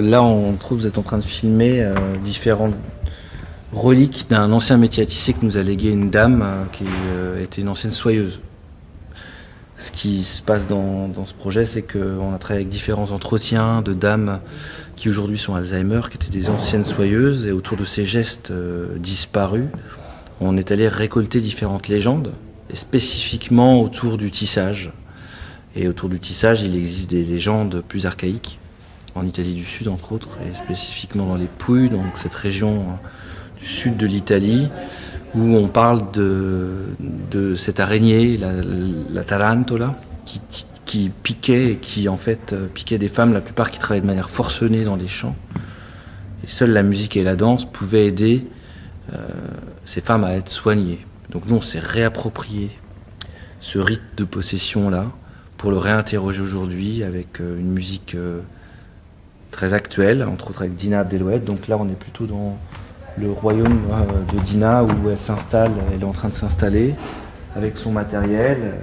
Là, vous êtes en train de filmer différentes reliques d'un ancien métier à tisser que nous a légué une dame qui était une ancienne soyeuse. Ce qui se passe dans ce projet, c'est qu'on a travaillé avec différents entretiens de dames qui aujourd'hui sont Alzheimer, qui étaient des anciennes soyeuses, et autour de ces gestes disparus, on est allé récolter différentes légendes, et spécifiquement autour du tissage. Et autour du tissage, il existe des légendes plus archaïques, en Italie du Sud entre autres, et spécifiquement dans les Pouilles, donc cette région du sud de l'Italie, où on parle de cette araignée, la tarantola, qui piquait et qui en fait piquait des femmes, la plupart qui travaillaient de manière forcenée dans les champs. Et seule la musique et la danse pouvaient aider ces femmes à être soignées. Donc nous on s'est réapproprié ce rite de possession-là pour le réinterroger aujourd'hui avec une musique très actuelle, entre autres avec Dina Abdeloued. Donc là on est plutôt dans le royaume de Dina où elle s'installe, elle est en train de s'installer avec son matériel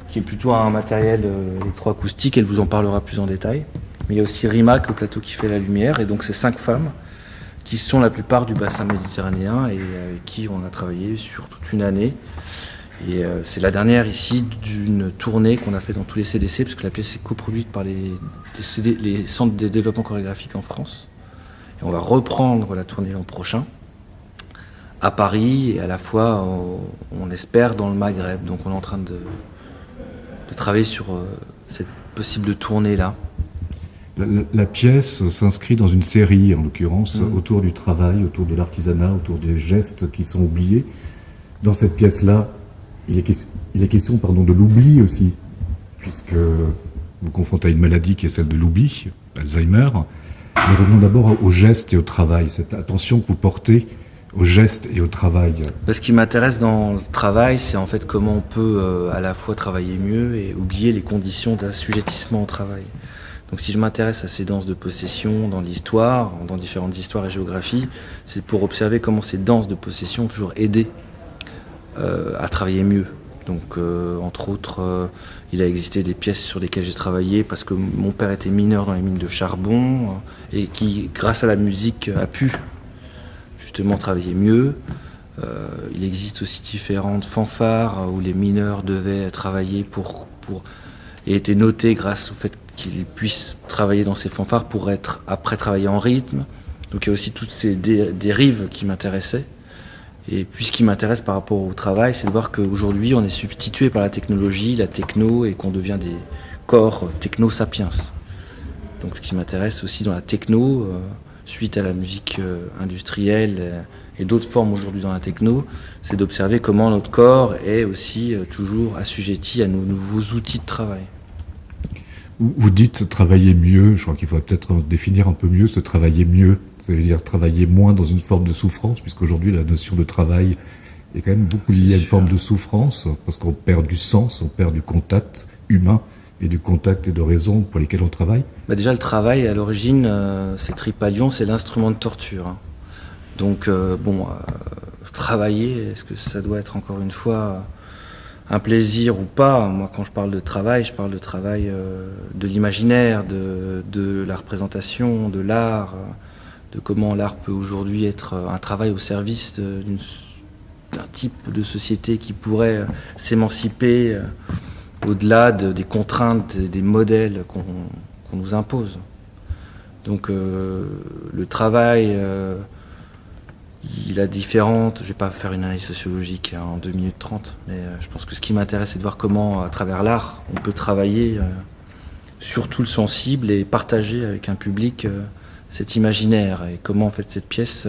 qui est plutôt un matériel électroacoustique, elle vous en parlera plus en détail. Mais il y a aussi Rimac au plateau qui fait la lumière, et donc ces 5 femmes qui sont la plupart du bassin méditerranéen et avec qui on a travaillé sur toute une année. Et c'est la dernière ici d'une tournée qu'on a fait dans tous les CDC, parce que la pièce est coproduite par les centres de développement chorégraphique en France. Et on va reprendre la tournée l'an prochain à Paris et à la fois, on espère, dans le Maghreb. Donc on est en train de travailler sur cette possible tournée-là. La pièce s'inscrit dans une série, en l'occurrence, autour du travail, autour de l'artisanat, autour des gestes qui sont oubliés. Dans cette pièce-là, il est question de l'oubli aussi, puisque vous confrontez à une maladie qui est celle de l'oubli, Alzheimer. Mais revenons d'abord aux gestes et au travail, cette attention que vous portez aux gestes et au travail. Ce qui m'intéresse dans le travail, c'est en fait comment on peut à la fois travailler mieux et oublier les conditions d'assujettissement au travail. Donc si je m'intéresse à ces danses de possession dans l'histoire, dans différentes histoires et géographies, c'est pour observer comment ces danses de possession ont toujours aidé à travailler mieux. Donc entre autres, il a existé des pièces sur lesquelles j'ai travaillé parce que mon père était mineur dans les mines de charbon et qui, grâce à la musique, a pu justement travailler mieux. Il existe aussi différentes fanfares où les mineurs devaient travailler et étaient notés grâce au fait qu'ils puissent travailler dans ces fanfares pour être après travailler en rythme. Donc il y a aussi toutes ces dérives qui m'intéressaient. Et puis ce qui m'intéresse par rapport au travail, c'est de voir qu'aujourd'hui on est substitué par la technologie, la techno, et qu'on devient des corps techno-sapiens. Donc ce qui m'intéresse aussi dans la techno, suite à la musique industrielle et d'autres formes aujourd'hui dans la techno, c'est d'observer comment notre corps est aussi toujours assujetti à nos nouveaux outils de travail. Vous dites travailler mieux, je crois qu'il faudrait peut-être définir un peu mieux ce travailler mieux. Ça veut dire travailler moins dans une forme de souffrance, puisqu'aujourd'hui la notion de travail est quand même beaucoup liée à une forme de souffrance, parce qu'on perd du sens, on perd du contact humain et du contact et de raison pour lesquels on travaille. Déjà le travail à l'origine, c'est Tripalion, c'est l'instrument de torture. Donc travailler, est-ce que ça doit être encore une fois un plaisir ou pas? Moi quand je parle de travail de l'imaginaire, de la représentation, de l'art, de comment l'art peut aujourd'hui être un travail au service d'un type de société qui pourrait s'émanciper au-delà des contraintes, des modèles qu'on nous impose. Donc le travail, il a différentes... Je ne vais pas faire une analyse sociologique en 2 minutes 30, mais je pense que ce qui m'intéresse, c'est de voir comment, à travers l'art, on peut travailler surtout le sensible et partager avec un public cet imaginaire, et comment en fait cette pièce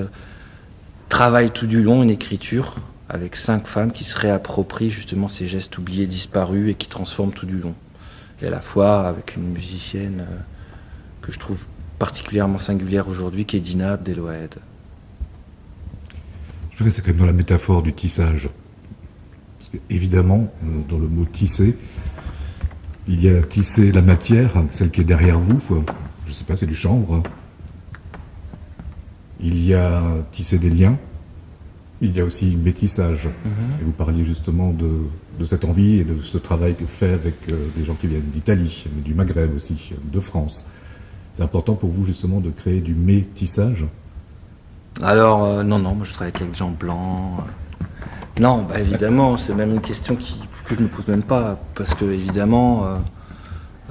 travaille tout du long une écriture avec 5 femmes qui se réapproprient justement ces gestes oubliés, disparus, et qui transforment tout du long. Et à la fois avec une musicienne que je trouve particulièrement singulière aujourd'hui, qui est Dina Abdeloued. Je dirais que c'est quand même dans la métaphore du tissage. Parce que, évidemment, dans le mot tisser, il y a tisser la matière, celle qui est derrière vous, je ne sais pas, c'est du chanvre. Il y a tisser des liens, il y a aussi métissage. Et vous parliez justement de cette envie et de ce travail que fait avec des gens qui viennent d'Italie, mais du Maghreb aussi, de France. C'est important pour vous justement de créer du métissage? Alors, non, moi je travaille avec des gens blancs. Non, bah, évidemment, c'est même une question que je ne me pose même pas, parce que évidemment,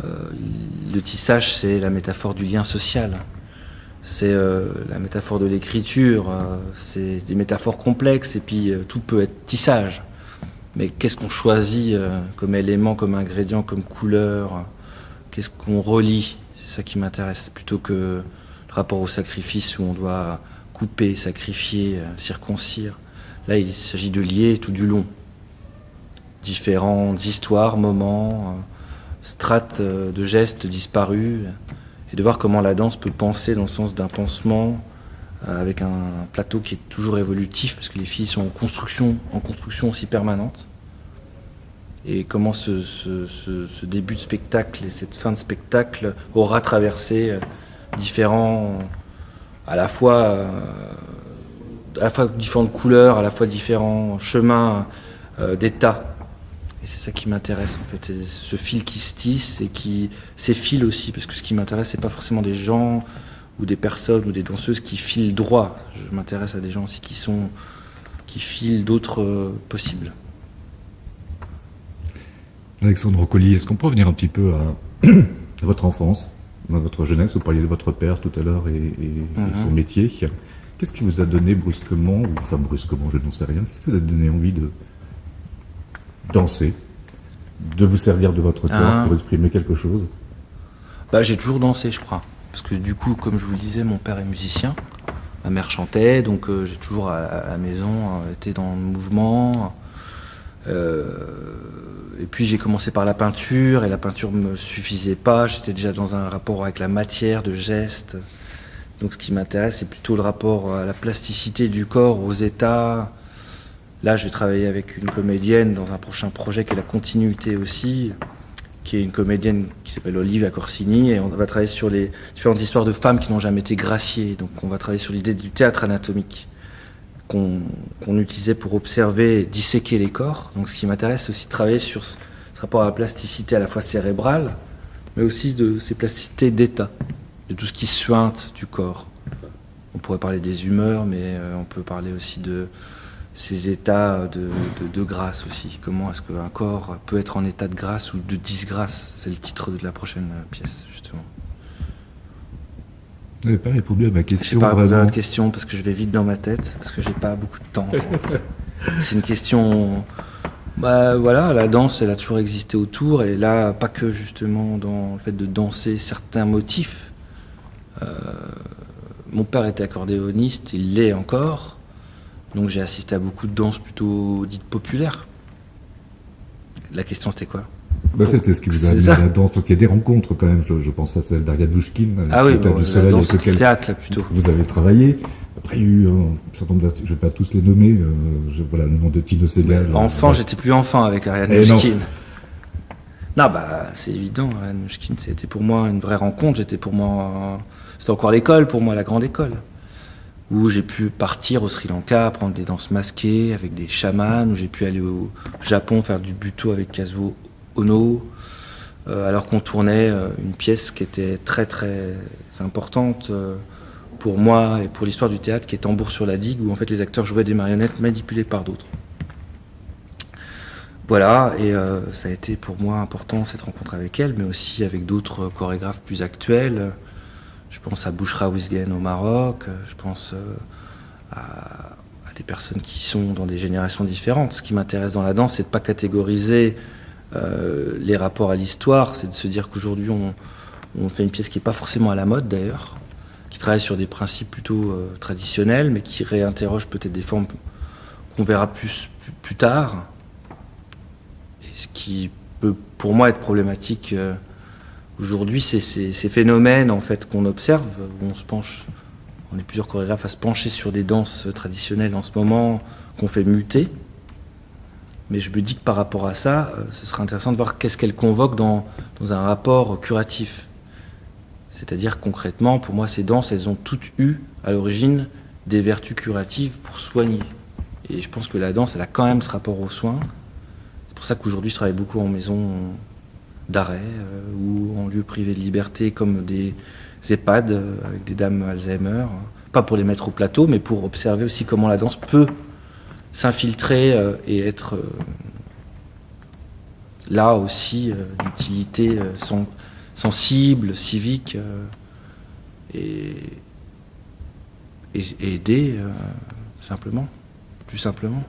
le tissage, c'est la métaphore du lien social. C'est la métaphore de l'écriture, c'est des métaphores complexes, et puis tout peut être tissage. Mais qu'est-ce qu'on choisit comme élément, comme ingrédient, comme couleur? Qu'est-ce qu'on relie? C'est ça qui m'intéresse, plutôt que le rapport au sacrifice où on doit couper, sacrifier, circoncire. Là, il s'agit de lier tout du long. Différentes histoires, moments, strates de gestes disparus, et de voir comment la danse peut penser dans le sens d'un pansement, avec un plateau qui est toujours évolutif, parce que les filles sont en construction aussi permanente. Et comment ce début de spectacle et cette fin de spectacle aura traversé différents, à la fois différentes couleurs, à la fois différents chemins d'état. Et c'est ça qui m'intéresse en fait, c'est ce fil qui se tisse et qui s'effile aussi, parce que ce qui m'intéresse, c'est pas forcément des gens ou des personnes ou des danseuses qui filent droit. Je m'intéresse à des gens aussi qui filent d'autres possibles. Alexandre Collier, est-ce qu'on peut revenir un petit peu à votre enfance, à votre jeunesse? Vous parliez de votre père tout à l'heure et son métier. Qu'est-ce qui vous a donné brusquement, ou enfin brusquement, je n'en sais rien, qu'est-ce qui vous a donné envie de danser, de vous servir de votre corps pour exprimer quelque chose? J'ai toujours dansé, je crois. Parce que du coup, comme je vous le disais, mon père est musicien, ma mère chantait, donc j'ai toujours à la maison été dans le mouvement. Et puis j'ai commencé par la peinture, et la peinture me suffisait pas, j'étais déjà dans un rapport avec la matière, de gestes. Donc ce qui m'intéresse, c'est plutôt le rapport à la plasticité du corps, aux états. Là, je vais travailler avec une comédienne dans un prochain projet qui est la continuité aussi, qui est une comédienne qui s'appelle Olivia Corsini, et on va travailler sur les différentes histoires de femmes qui n'ont jamais été graciées. Donc on va travailler sur l'idée du théâtre anatomique qu'on utilisait pour observer et disséquer les corps. Donc ce qui m'intéresse, c'est aussi de travailler sur ce rapport à la plasticité à la fois cérébrale, mais aussi de ces plasticités d'état, de tout ce qui suinte du corps. On pourrait parler des humeurs, mais on peut parler aussi de ces états de grâce aussi. Comment est-ce qu'un corps peut être en état de grâce ou de disgrâce? C'est le titre de la prochaine pièce, justement. Vous n'avez pas répondu à ma question. Je n'ai pas répondu à votre question parce que je vais vite dans ma tête, parce que j'ai pas beaucoup de temps. C'est une question... voilà, la danse, elle a toujours existé autour. Elle est là, pas que justement dans le fait de danser certains motifs. Mon père était accordéoniste, il l'est encore. Donc j'ai assisté à beaucoup de danses plutôt dites populaires. La question, c'était quoi? C'était ce qui vous a amené à la danse, parce qu'il y a des rencontres quand même, je pense à celle d'Ariadouchkine. Ah oui, du Soleil, danse, c'était le théâtre là plutôt. Vous avez travaillé, après il y a eu un certain nombre, je ne vais pas tous les nommer, voilà le nom de Tino Segal. Enfant, j'étais plus enfant avec Ariadouchkine. Non, c'est évident, Ariadouchkine, c'était pour moi une vraie rencontre, c'était encore l'école pour moi, la grande école, où j'ai pu partir au Sri Lanka, prendre des danses masquées avec des chamans, où j'ai pu aller au Japon faire du buto avec Kazuo Ono, alors qu'on tournait une pièce qui était très très importante pour moi et pour l'histoire du théâtre, qui est Tambour sur la digue, où en fait les acteurs jouaient des marionnettes manipulées par d'autres. Voilà, et ça a été pour moi important cette rencontre avec elle, mais aussi avec d'autres chorégraphes plus actuels. Je pense à Bouchra Ouzgen au Maroc, je pense à des personnes qui sont dans des générations différentes. Ce qui m'intéresse dans la danse, c'est de ne pas catégoriser les rapports à l'histoire, c'est de se dire qu'aujourd'hui on fait une pièce qui n'est pas forcément à la mode d'ailleurs, qui travaille sur des principes plutôt traditionnels, mais qui réinterroge peut-être des formes qu'on verra plus tard. Et ce qui peut pour moi être problématique aujourd'hui, c'est ces phénomènes en fait qu'on observe, où on est plusieurs chorégraphes à se pencher sur des danses traditionnelles en ce moment, qu'on fait muter. Mais je me dis que par rapport à ça, ce serait intéressant de voir qu'est-ce qu'elle convoque dans un rapport curatif. C'est-à-dire concrètement, pour moi, ces danses, elles ont toutes eu à l'origine des vertus curatives pour soigner. Et je pense que la danse, elle a quand même ce rapport aux soins. C'est pour ça qu'aujourd'hui, je travaille beaucoup en maison d'arrêt ou en lieu privé de liberté, comme des EHPAD avec des dames Alzheimer, pas pour les mettre au plateau, mais pour observer aussi comment la danse peut s'infiltrer et être là aussi d'utilité sensible, civique et aider simplement, plus simplement.